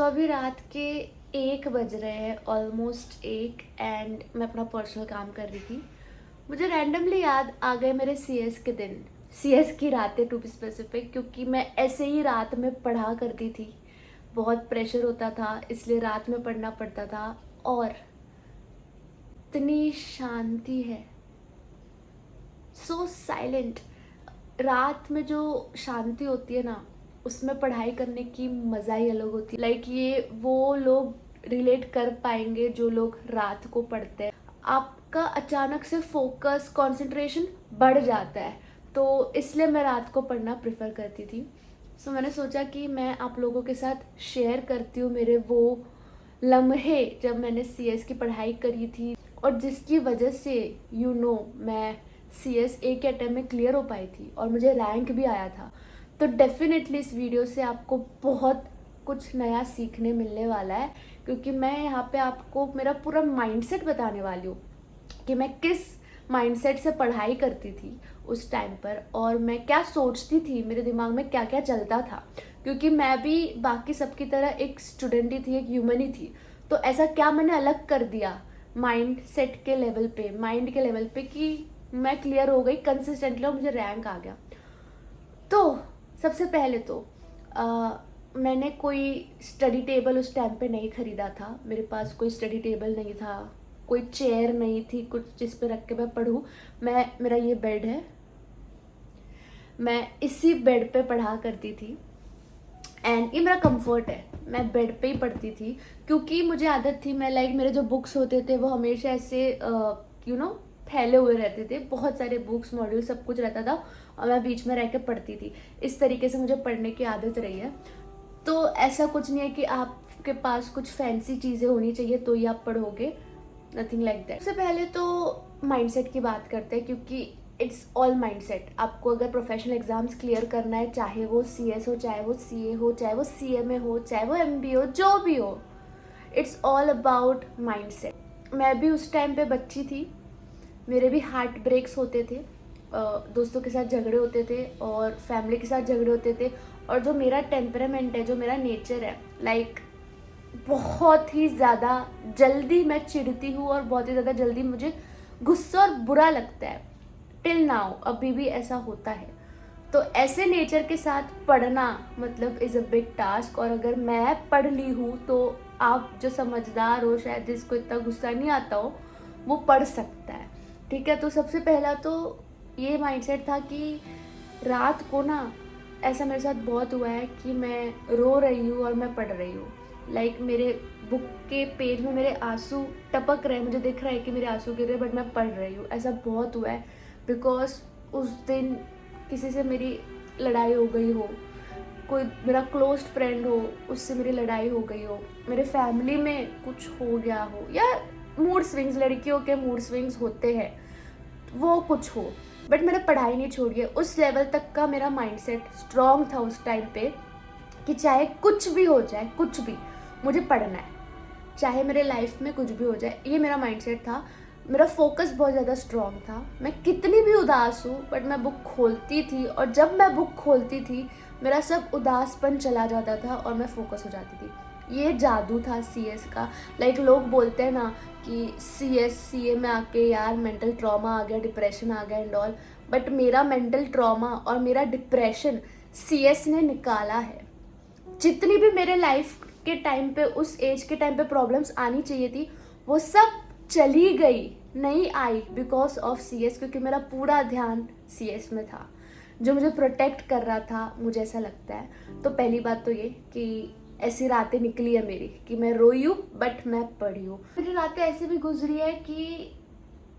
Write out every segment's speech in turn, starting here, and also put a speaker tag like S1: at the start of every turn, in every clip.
S1: अभी रात के 1 बज रहे हैं, ऑलमोस्ट 1, एंड मैं अपना पर्सनल काम कर रही थी। मुझे रैंडमली याद आ गए मेरे सीएस के दिन, सीएस की रातें टू बी स्पेसिफिक, क्योंकि मैं ऐसे ही रात में पढ़ा करती थी। बहुत प्रेशर होता था, इसलिए रात में पढ़ना पड़ता था। और इतनी शांति है, सो साइलेंट। रात में जो शांति होती है ना, उसमें पढ़ाई करने की मज़ा ही अलग होती है। लाइक ये वो लोग रिलेट कर पाएंगे जो लोग रात को पढ़ते हैं। आपका अचानक से फोकस, कंसंट्रेशन बढ़ जाता है, तो इसलिए मैं रात को पढ़ना प्रेफर करती थी। सो मैंने सोचा कि मैं आप लोगों के साथ शेयर करती हूँ मेरे वो लम्हे जब मैंने सीएस की पढ़ाई करी थी, और जिसकी वजह से मैं सीएस एक अटेम्प्ट में क्लियर हो पाई थी और मुझे रैंक भी आया था। तो डेफिनेटली इस वीडियो से आपको बहुत कुछ नया सीखने मिलने वाला है, क्योंकि मैं यहाँ पे आपको मेरा पूरा माइंडसेट बताने वाली हूँ कि मैं किस माइंडसेट से पढ़ाई करती थी उस टाइम पर, और मैं क्या सोचती थी, मेरे दिमाग में क्या क्या चलता था। क्योंकि मैं भी बाकी सबकी तरह एक स्टूडेंट ही थी, एक ह्यूमन ही थी। तो ऐसा क्या मैंने अलग कर दिया माइंड सेट के लेवल पे, माइंड के लेवल पे, कि मैं क्लियर हो गई कंसिस्टेंटली और मुझे रैंक आ गया। तो सबसे पहले तो मैंने कोई स्टडी टेबल उस टाइम पे नहीं ख़रीदा था। मेरे पास कोई स्टडी टेबल नहीं था, कोई चेयर नहीं थी कुछ जिस पे रख के मैं पढूं। मेरा ये बेड है, मैं इसी बेड पे पढ़ा करती थी, एंड ये मेरा कंफर्ट है। मैं बेड पे ही पढ़ती थी, क्योंकि मुझे आदत थी, मैं मेरे जो बुक्स होते थे वो हमेशा ऐसे फैले हुए रहते थे। बहुत सारे बुक्स, मॉड्यूल, सब कुछ रहता था, और मैं बीच में रह के पढ़ती थी। इस तरीके से मुझे पढ़ने की आदत रही है। तो ऐसा कुछ नहीं है कि आपके पास कुछ फैंसी चीज़ें होनी चाहिए तो ही आप पढ़ोगे, नथिंग लाइक दैट। सबसे पहले तो माइंडसेट की बात करते हैं, क्योंकि इट्स ऑल माइंडसेट। आपको अगर प्रोफेशनल एग्जाम्स क्लियर करना है, चाहे वो सीएस हो, चाहे वो सीए हो, चाहे वो सीएमए हो, चाहे वो एमबीए हो, जो भी हो, इट्स ऑल अबाउट माइंडसेट। मैं भी उस टाइम पे बच्ची थी, मेरे भी हार्ट ब्रेक्स होते थे, दोस्तों के साथ झगड़े होते थे और फैमिली के साथ झगड़े होते थे। और जो मेरा टेम्परामेंट है, जो मेरा नेचर है, लाइक बहुत ही ज़्यादा जल्दी मैं चिढ़ती हूँ और बहुत ही ज़्यादा जल्दी मुझे गुस्सा और बुरा लगता है। टिल नाउ अभी भी ऐसा होता है। तो ऐसे नेचर के साथ पढ़ना मतलब इज़ अ बिग टास्क। और अगर मैं पढ़ ली हूँ तो आप जो समझदार हो, शायद जिसको इतना गुस्सा नहीं आता हो, वो पढ़ सकता है। ठीक है, तो सबसे पहला तो ये माइंडसेट था कि रात को ना, ऐसा मेरे साथ बहुत हुआ है कि मैं रो रही हूँ और मैं पढ़ रही हूँ। लाइक मेरे बुक के पेज में मेरे आंसू टपक रहे हैं, मुझे दिख रहा है कि मेरे आंसू गिर रहे हैं, बट मैं पढ़ रही हूँ। ऐसा बहुत हुआ है, बिकॉज उस दिन किसी से मेरी लड़ाई हो गई हो, कोई मेरा क्लोज फ्रेंड हो, उससे मेरी लड़ाई हो गई हो, मेरे फैमिली में कुछ हो गया हो, या मूड स्विंग्स, लड़कियों के मूड स्विंग्स होते हैं, वो कुछ हो, बट मैंने पढ़ाई नहीं छोड़ी है। उस लेवल तक का मेरा माइंडसेट स्ट्रॉन्ग था उस टाइम पे कि चाहे कुछ भी हो जाए, कुछ भी, मुझे पढ़ना है, चाहे मेरे लाइफ में कुछ भी हो जाए। ये मेरा माइंडसेट था। मेरा फोकस बहुत ज़्यादा स्ट्रॉन्ग था। मैं कितनी भी उदास हूँ, बट मैं बुक खोलती थी, और जब मैं बुक खोलती थी मेरा सब उदासपन चला जाता था और मैं फोकस हो जाती थी। ये जादू था सीएस का। लाइक लोग बोलते हैं ना कि सीए में आके यार मेंटल ट्रॉमा आ गया, डिप्रेशन आ गया एंड ऑल, बट मेरा मेंटल ट्रॉमा और मेरा डिप्रेशन सीएस ने निकाला है। जितनी भी मेरे लाइफ के टाइम पे, उस एज के टाइम पे प्रॉब्लम्स आनी चाहिए थी, वो सब चली गई, नहीं आई, बिकॉज ऑफ सीएस। क्योंकि मेरा पूरा ध्यान सीएस में था, जो मुझे प्रोटेक्ट कर रहा था, मुझे ऐसा लगता है। तो पहली बात तो ये कि ऐसी रातें निकली है मेरी कि मैं रोई हूँ बट मैं पढ़ी हूँ। मेरी रातें ऐसे भी गुजरी है कि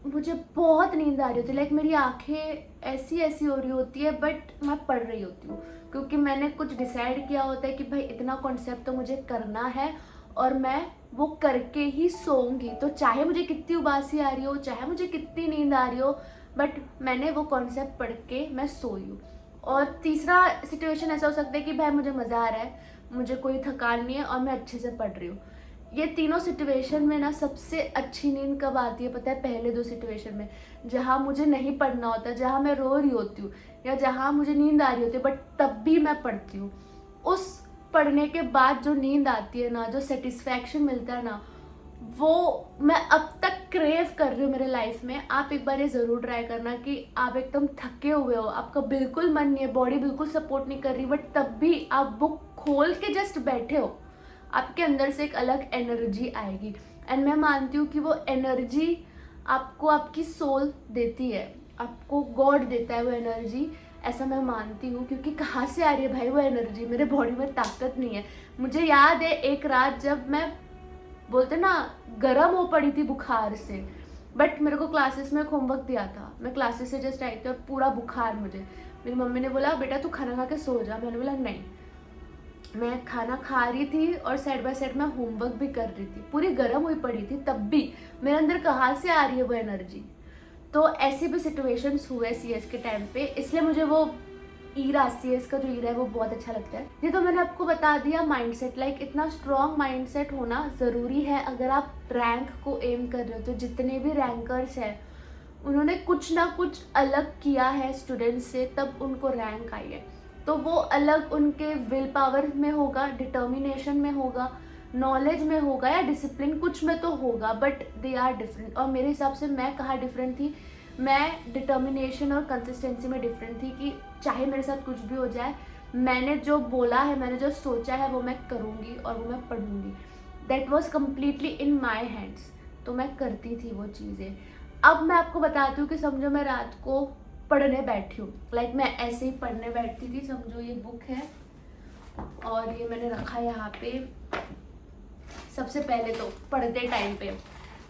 S1: मुझे बहुत नींद आ रही होती है, लाइक मेरी आंखें ऐसी ऐसी हो रही होती है, बट मैं पढ़ रही होती हूँ, क्योंकि मैंने कुछ डिसाइड किया होता है कि भाई इतना कॉन्सेप्ट तो मुझे करना है और मैं वो करके ही सोऊंगी। तो चाहे मुझे कितनी उबासी आ रही हो, चाहे मुझे कितनी नींद आ रही हो, बट मैंने वो कॉन्सेप्ट पढ़ के मैं सोई हूँ। और तीसरा सिचुएशन ऐसा हो सकता है कि भाई मुझे मज़ा आ रहा है, मुझे कोई थकान नहीं है और मैं अच्छे से पढ़ रही हूँ। ये तीनों सिचुएशन में ना सबसे अच्छी नींद कब आती है पता है? पहले दो सिचुएशन में, जहाँ मुझे नहीं पढ़ना होता, जहाँ मैं रो रही होती हूँ या जहाँ मुझे नींद आ रही होती है, बट तब भी मैं पढ़ती हूँ। उस पढ़ने के बाद जो नींद आती है ना, जो सेटिस्फैक्शन मिलता है ना, वो मैं अब तक क्रेव कर रही हूँ मेरे लाइफ में। आप एक बार ये ज़रूर ट्राई करना कि आप एकदम थके हुए हो, आपका बिल्कुल मन नहीं है, बॉडी बिल्कुल सपोर्ट नहीं कर रही, बट तब भी आप बुक खोल के जस्ट बैठे हो, आपके अंदर से एक अलग एनर्जी आएगी। एंड मैं मानती हूँ कि वो एनर्जी आपको आपकी सोल देती है, आपको गॉड देता है वो एनर्जी, ऐसा मैं मानती हूँ। क्योंकि कहाँ से आ रही है भाई वो एनर्जी, मेरे बॉडी में ताकत नहीं है। मुझे याद है एक रात जब मैं, बोलते ना, गर्म हो पड़ी थी बुखार से, बट मेरे को क्लासेस में होमवर्क दिया था, मैं क्लासेस से जस्ट आई थी और पूरा बुखार मुझे। मेरी मम्मी ने बोला बेटा तू खाना खा के सो जा, मैंने बोला नहीं, मैं खाना खा रही थी और साइड बाय साइड मैं होमवर्क भी कर रही थी, पूरी गर्म हुई पड़ी थी, तब भी मेरे अंदर कहाँ से आ रही है वो एनर्जी। तो ऐसी भी सिचुएशंस हुए सीएस के टाइम पे, इसलिए मुझे वो ईरा, सीएस का जो ईरा है वो बहुत अच्छा लगता है। ये तो मैंने आपको बता दिया माइंडसेट, लाइक इतना स्ट्रॉन्ग माइंडसेट होना ज़रूरी है अगर आप रैंक को एम कर रहे हो। तो जितने भी रैंकर्स हैं उन्होंने कुछ ना कुछ अलग किया है स्टूडेंट्स से, तब उनको रैंक आई है। तो वो अलग उनके विल पावर में होगा, डिटर्मिनेशन में होगा, नॉलेज में होगा या डिसिप्लिन, कुछ में तो होगा, बट दे आर डिफरेंट। और मेरे हिसाब से मैं कहाँ डिफरेंट थी, मैं डिटर्मिनेशन और कंसिस्टेंसी में डिफरेंट थी कि चाहे मेरे साथ कुछ भी हो जाए, मैंने जो बोला है, मैंने जो सोचा है वो मैं करूँगी और वो मैं पढ़ूंगी। That was completely in my hands, तो मैं करती थी वो चीज़ें। अब मैं आपको बताती हूँ कि समझो मैं रात को पढ़ने बैठी हूँ, लाइक मैं ऐसे ही पढ़ने बैठती थी, समझो ये बुक है और ये मैंने रखा यहाँ पे। सबसे पहले तो पढ़ते टाइम पे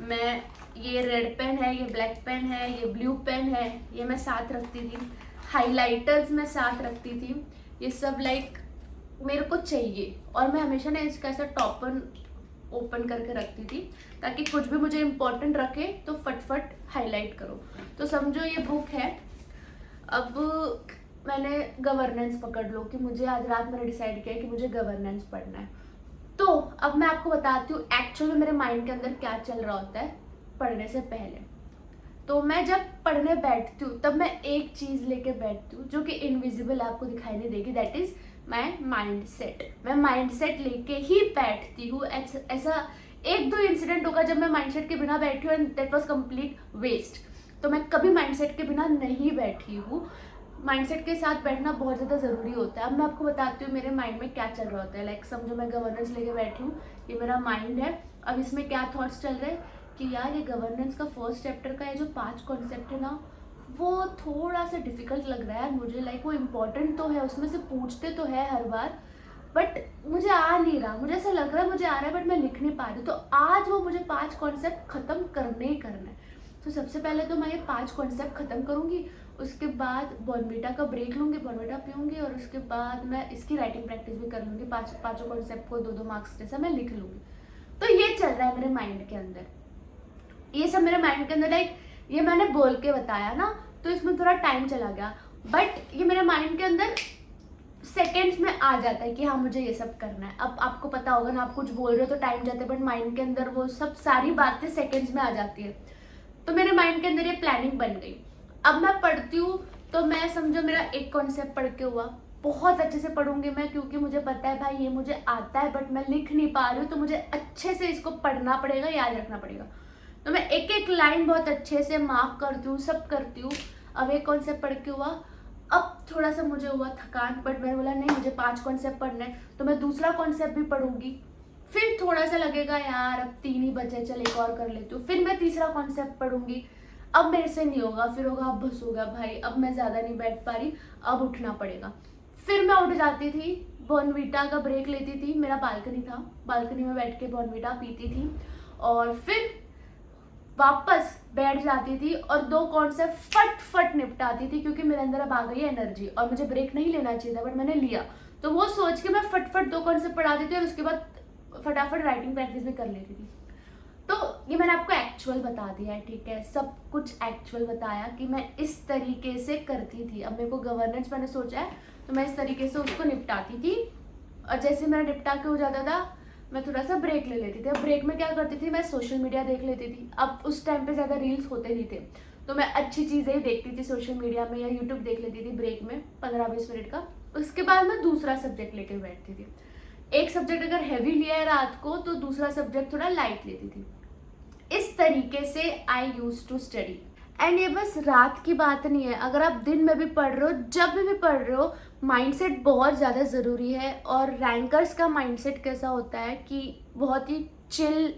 S1: मैं, ये रेड पेन है, ये ब्लैक पेन है, ये ब्लू पेन है, ये मैं साथ रखती थी, हाइलाइटर्स मैं साथ रखती थी, ये सब लाइक मेरे को चाहिए। और मैं हमेशा ना इसका ऐसा टॉपर ओपन करके रखती थी ताकि कुछ भी मुझे इम्पोर्टेंट रखे तो फटफट हाईलाइट करो। तो समझो ये बुक है, अब मैंने गवर्नेंस पकड़ लो कि मुझे आज रात मैंने डिसाइड किया है कि मुझे गवर्नेंस पढ़ना है। तो अब मैं आपको बताती हूँ एक्चुअली मेरे माइंड के अंदर क्या चल रहा होता है पढ़ने से पहले। तो मैं जब पढ़ने बैठती हूँ तब मैं एक चीज़ लेके बैठती हूँ जो कि इनविजिबल आपको दिखाई नहीं देगी, that is my mind set. मैं माइंड सेट लेके ही बैठती हूँ। ऐसा एक दो इंसिडेंट होगा जब मैं माइंड सेट के बिना बैठी हूँ and that was complete waste. तो मैं कभी माइंड सेट के बिना नहीं बैठी हूँ। माइंडसेट के साथ बैठना बहुत ज़्यादा ज़रूरी होता है। अब मैं आपको बताती हूँ मेरे माइंड में क्या चल रहा होता है। लाइक समझो मैं गवर्नेंस लेके बैठी हूँ, ये मेरा माइंड है। अब इसमें क्या थॉट्स चल रहे हैं कि यार ये गवर्नेंस का फर्स्ट चैप्टर का ये जो 5 कॉन्सेप्ट है ना, वो थोड़ा सा डिफिकल्ट लग रहा है मुझे। लाइक वो इम्पोर्टेंट तो है, उसमें से पूछते तो है हर बार, बट मुझे आ नहीं रहा। मुझे ऐसा लग रहा है मुझे आ रहा है बट मैं लिख नहीं पा रही हूँ। तो आज वो मुझे 5 कॉन्सेप्ट ख़त्म करने ही करना है। तो सबसे पहले तो मैं ये 5 कॉन्सेप्ट ख़त्म करूँगी, उसके बाद बॉर्नविटा का ब्रेक लूँगी, बॉर्नविटा पीऊँगी और उसके बाद मैं इसकी राइटिंग प्रैक्टिस भी कर लूँगी। पाँचों कॉन्सेप्ट को 2-2 मार्क्स जैसा मैं लिख लूँगी। तो ये चल रहा है मेरे माइंड के अंदर, ये सब मेरे माइंड के अंदर। लाइक ये मैंने बोल के बताया ना, तो इसमें थोड़ा टाइम चला गया, बट ये मेरे माइंड के अंदर सेकेंड्स में आ जाता है कि हाँ मुझे ये सब करना है। अब आपको पता होगा ना, आप कुछ बोल रहे हो तो टाइम जाता है, बट माइंड के अंदर वो सब सारी बातें सेकेंड्स में आ जाती है। तो मेरे माइंड के अंदर ये प्लानिंग बन गई। अब मैं पढ़ती हूँ तो मैं समझो मेरा एक कॉन्सेप्ट पढ़ के हुआ, बहुत अच्छे से पढ़ूंगी मैं, क्योंकि मुझे पता है भाई ये मुझे आता है बट मैं लिख नहीं पा रही हूँ, तो मुझे अच्छे से इसको पढ़ना पड़ेगा, याद रखना पड़ेगा। तो मैं एक एक लाइन बहुत अच्छे से मार्क करती हूँ, सब करती हूँ। अब एक कॉन्सेप्ट पढ़ के हुआ, अब थोड़ा सा मुझे हुआ थकान, बट मैंने बोला नहीं मुझे 5 कॉन्सेप्ट पढ़ना है, तो मैं दूसरा कॉन्सेप्ट भी पढ़ूंगी। फिर थोड़ा सा लगेगा यार अब 3 ही बचे, चल एक और कर लेती हूँ, फिर मैं तीसरा कॉन्सेप्ट पढ़ूंगी। अब मेरे से नहीं होगा, फिर होगा अब बस हो गया भाई, अब मैं ज़्यादा नहीं बैठ पा रही, अब उठना पड़ेगा। फिर मैं उठ जाती थी, बॉर्नविटा का ब्रेक लेती थी, मेरा बालकनी था, बालकनी में बैठ के बॉर्नविटा पीती थी और फिर वापस बैठ जाती थी और 2 कॉन्सेप्ट फट फट निपटाती थी, क्योंकि मेरे अंदर अब आ गई एनर्जी और मुझे ब्रेक नहीं लेना चाहिए था बट मैंने लिया। तो वो सोच के मैं फट फट 2 कॉन्सेप्ट पढ़ाती थी और उसके बाद फटाफट राइटिंग प्रैक्टिस भी कर लेती थी। तो ये मैंने आपको एक्चुअल बता दिया है, ठीक है, सब कुछ एक्चुअल बताया कि मैं इस तरीके से करती थी। अब मेरे को गवर्नेंस मैंने सोचा है तो मैं इस तरीके से उसको निपटाती थी, और जैसे मेरा निपटा के हो जाता था मैं थोड़ा सा ब्रेक ले लेती थी। अब ब्रेक में क्या करती थी, मैं सोशल मीडिया देख लेती थी। अब उस टाइम पे ज़्यादा रील्स होते नहीं थे, तो मैं अच्छी चीज़ें ही देखती थी सोशल मीडिया में, या यूट्यूब देख लेती थी ब्रेक में 15-20 मिनट का। उसके बाद मैं दूसरा सब्जेक्ट लेके बैठती थी। एक सब्जेक्ट अगर हैवी लिया है रात को तो दूसरा सब्जेक्ट थोड़ा लाइट लेती थी। इस तरीके से आई यूज टू स्टडी। एंड ये बस रात की बात नहीं है, अगर आप दिन में भी पढ़ रहे हो, जब भी पढ़ रहे हो, माइंडसेट बहुत ज़्यादा ज़रूरी है। और रैंकर्स का माइंडसेट कैसा होता है कि बहुत ही चिल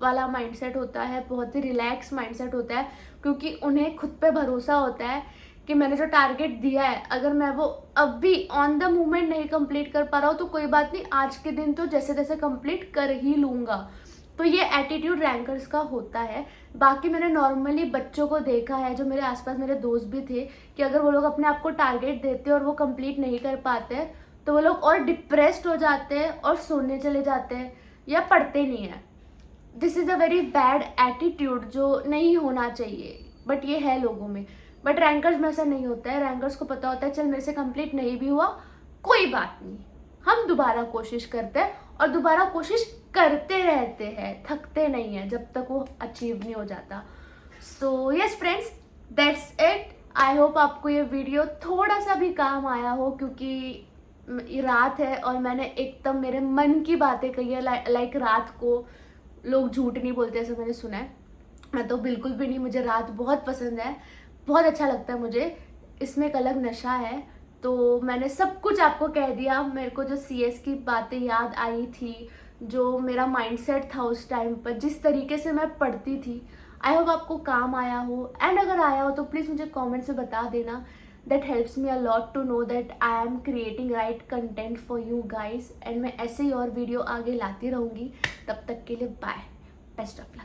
S1: वाला माइंडसेट होता है, बहुत ही रिलैक्स माइंडसेट होता है, क्योंकि उन्हें खुद पे भरोसा होता है कि मैंने जो टारगेट दिया है, अगर मैं वो अभी ऑन द मोमेंट नहीं कंप्लीट कर पा रहा हूँ तो कोई बात नहीं, आज के दिन तो जैसे तैसे कंप्लीट कर ही लूँगा। तो ये एटीट्यूड रैंकर्स का होता है। बाकी मैंने नॉर्मली बच्चों को देखा है, जो मेरे आसपास मेरे दोस्त भी थे, कि अगर वो लोग अपने आप को टारगेट देते हैं और वो कंप्लीट नहीं कर पाते तो वो लोग और डिप्रेस्ड हो जाते हैं और सोने चले जाते हैं या पढ़ते नहीं हैं। This is a very bad attitude जो नहीं होना चाहिए, बट ये है लोगों में। बट रैंकर्स में ऐसा नहीं होता है। रैंकर्स को पता होता है चल मेरे से कंप्लीट नहीं भी हुआ, कोई बात नहीं, हम दोबारा कोशिश करते हैं और दोबारा कोशिश करते रहते हैं, थकते नहीं हैं जब तक वो अचीव नहीं हो जाता। So yes friends, that's it. I hope आपको ये वीडियो थोड़ा सा भी काम आया हो, क्योंकि रात है और मैंने एकदम मेरे मन की बातें कही है। लाइक रात को लोग झूठ नहीं बोलते, ऐसा मैंने सुना है। मैं तो बिल्कुल भी नहीं, मुझे रात बहुत पसंद है, बहुत अच्छा लगता है मुझे, इसमें एक अलग नशा है। तो मैंने सब कुछ आपको कह दिया। मेरे को जो CS की बातें याद आई थी, जो मेरा माइंडसेट था उस टाइम पर, जिस तरीके से मैं पढ़ती थी, आई होप आपको काम आया हो। एंड अगर आया हो तो प्लीज़ मुझे कमेंट्स में बता देना। That helps me a lot to know that I am creating right content for you guys. And मैं ऐसे ही और वीडियो आगे लाती रहूँगी। तब तक के लिए बाय, बेस्ट ऑफ लक।